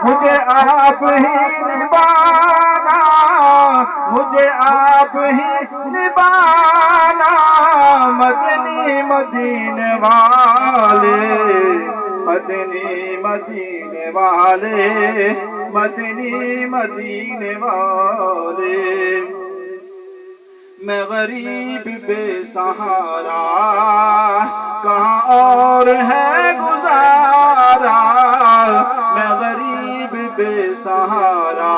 مجھے آپ ہی نبھانا، مجھے آپ ہی نبھانا، مدنی مدینے والے، مدنی مدینے والے، مدنی مدینے والے۔ میں غریب بے سہارا، کہاں اور ہے گزارا، میں غریب بے سہارا،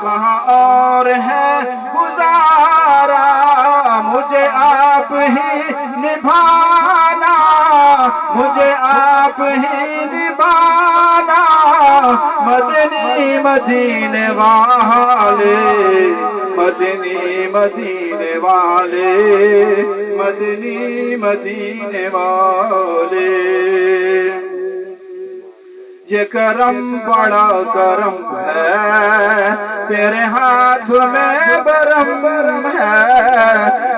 کہاں اور ہے گزارا، مجھے آپ ہی نبھانا، مجھے آپ ہی نبھانا، مدنی مدینے والے، مدنی مدینے والے، مدنی مدینے والے۔ یہ کرم بڑا کرم ہے، تیرے ہاتھ میں برم ہے،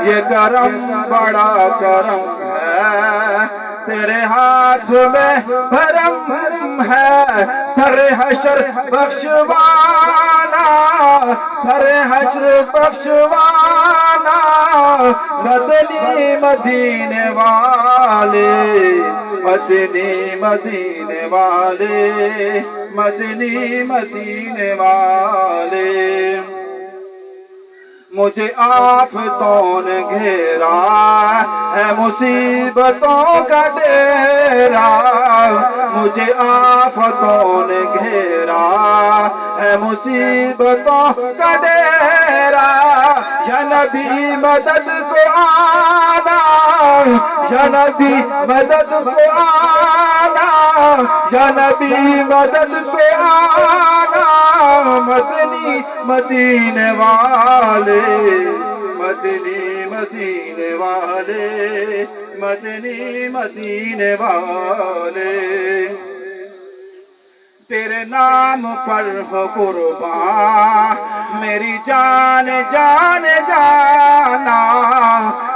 یہ کرم بڑا کرم ہے، تیرے ہاتھ میں بھرم ہے، سر حشر بخشوانا، سر حشر بخشوانا، مدنی مدینے والے، مدنی مدینے والے، مدنی مدینے والے۔ مجھے آفتوں نے گھیرا ہے مصیبتوں کا ڈیرا، مجھے آفتوں نے گھیرا ہے مصیبتوں کا ڈیرا، یا نبی مدد کو آنا، یا نبی مدد کو آنا، یا نبی مدد کو آنا، مدنی مدینے والے، مدنی مدینے والے، مدنی مدینے والے۔ تیرے نام پر ہو قربان میری جان جان جانا،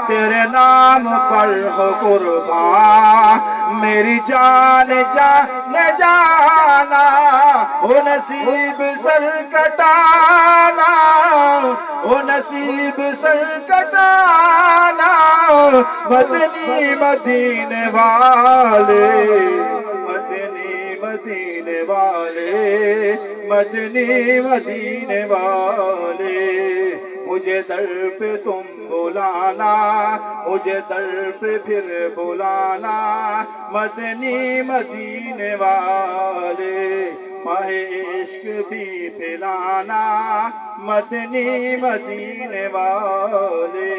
تیرے نام پر ہو قربان میری جان جان جانا، او نصیب سر کٹانا، او نصیب سر کٹانا، مدنی مدینے والے، مدنی مدینے والے، مدنی مدینے والے۔ مجھے در پہ تم بلانا، مجھے در پہ پھر بلانا، مدنی مدینے والے، ماہ عشق بھی پلانا، مدنی مدینے والے۔